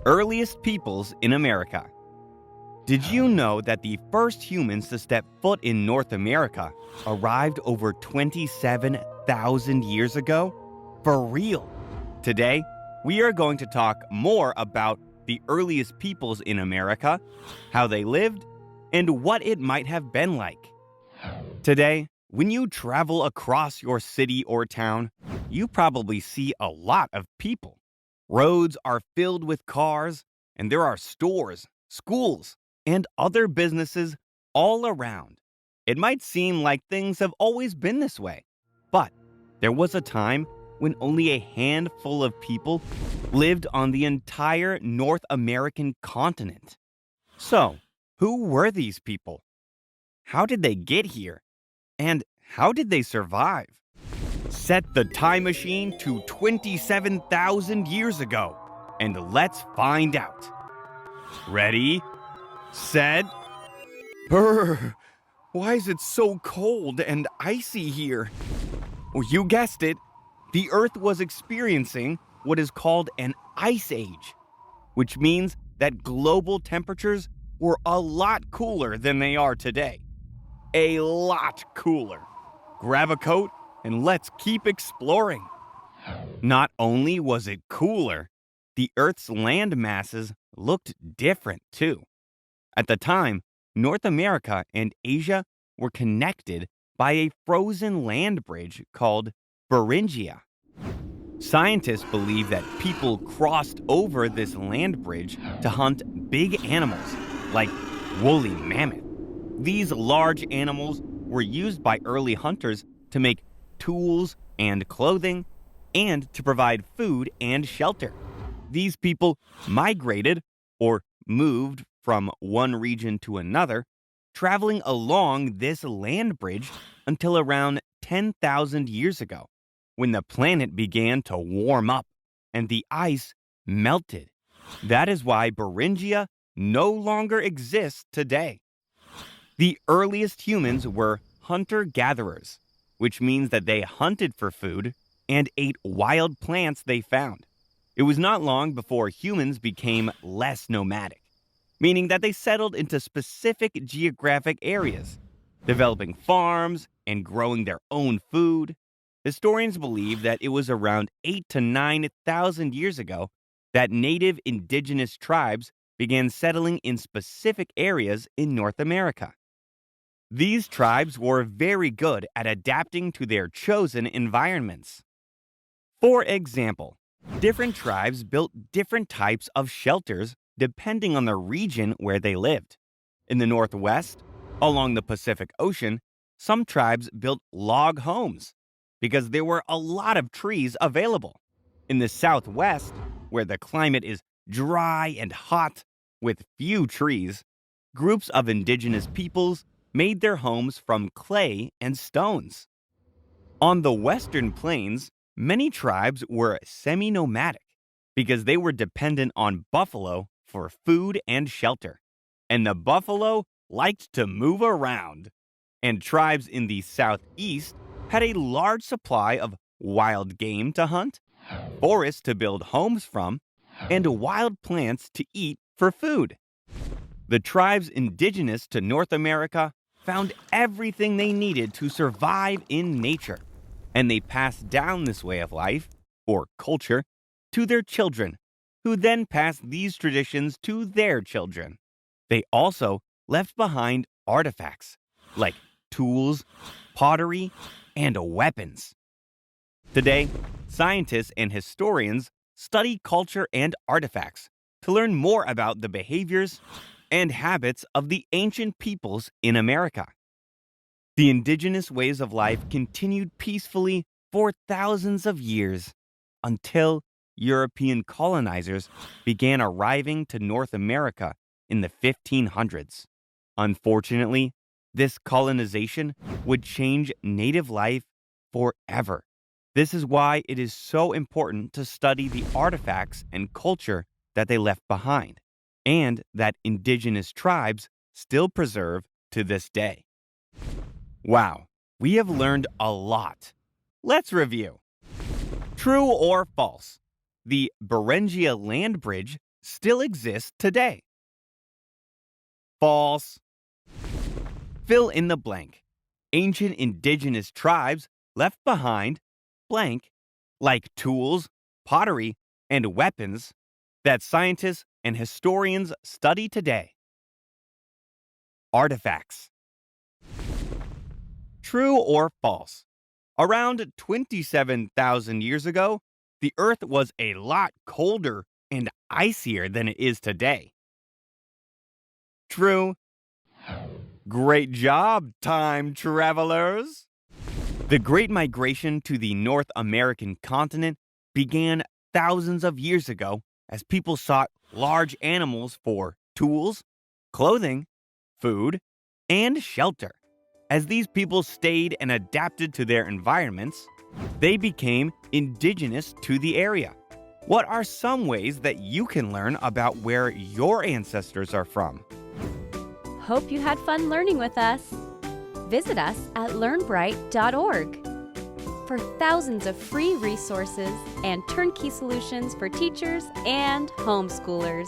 Earliest peoples in America. Did you know that the first humans to step foot in North America arrived over 27,000 years ago? For real! Today, we are going to talk more about the earliest peoples in America, how they lived, and what it might have been like. Today, when you travel across your city or town, you probably see a lot of people. Roads are filled with cars, and there are stores, schools, and other businesses all around. It might seem like things have always been this way, but there was a time when only a handful of people lived on the entire North American continent. So, who were these people? How did they get here? And how did they survive? Set the time machine to 27,000 years ago, and let's find out. Ready? Set? Brr! Why is it so cold and icy here? Well, you guessed it. The Earth was experiencing what is called an ice age, which means that global temperatures were a lot cooler than they are today. A lot cooler. Grab a coat and let's keep exploring. Not only was it cooler, the Earth's land masses looked different too. At the time, North America and Asia were connected by a frozen land bridge called Beringia. Scientists believe that people crossed over this land bridge to hunt big animals like woolly mammoth. These large animals were used by early hunters to make tools and clothing and to provide food and shelter. These people migrated or moved from one region to another, traveling along this land bridge until around 10,000 years ago, when the planet began to warm up and the ice melted. That is why Beringia no longer exists today. The earliest humans were hunter-gatherers, which means that they hunted for food and ate wild plants they found. It was not long before humans became less nomadic, meaning that they settled into specific geographic areas, developing farms and growing their own food. Historians believe that it was around 8,000 to 9,000 years ago that native indigenous tribes began settling in specific areas in North America. These tribes were very good at adapting to their chosen environments. For example, different tribes built different types of shelters depending on the region where they lived. In the Northwest, along the Pacific Ocean, some tribes built log homes because there were a lot of trees available. In the Southwest, where the climate is dry and hot with few trees, groups of indigenous peoples made their homes from clay and stones. On the Western Plains, many tribes were semi-nomadic because they were dependent on buffalo for food and shelter. And the buffalo liked to move around. And tribes in the Southeast had a large supply of wild game to hunt, forests to build homes from, and wild plants to eat for food. The tribes indigenous to North America found everything they needed to survive in nature, and they passed down this way of life, or culture, to their children, who then passed these traditions to their children. They also left behind artifacts, like tools, pottery, and weapons. Today, scientists and historians study culture and artifacts to learn more about the behaviors and habits of the ancient peoples in America. The indigenous ways of life continued peacefully for thousands of years until European colonizers began arriving to North America in the 1500s. Unfortunately, this colonization would change native life forever. This is why it is so important to study the artifacts and culture that they left behind, and that indigenous tribes still preserve to this day. Wow, we have learned a lot. Let's review. True or false? The Beringia land bridge still exist today. False. Fill in the blank. Ancient indigenous tribes left behind blank, like tools, pottery, and weapons that scientists and historians study today. Artifacts. True or false? Around 27,000 years ago, the Earth was a lot colder and icier than it is today. True. Great job, time travelers! The Great Migration to the North American continent began thousands of years ago as people sought large animals for tools, clothing, food, and shelter. As these people stayed and adapted to their environments, they became indigenous to the area. What are some ways that you can learn about where your ancestors are from? Hope you had fun learning with us. Visit us at learnbright.org for thousands of free resources and turnkey solutions for teachers and homeschoolers.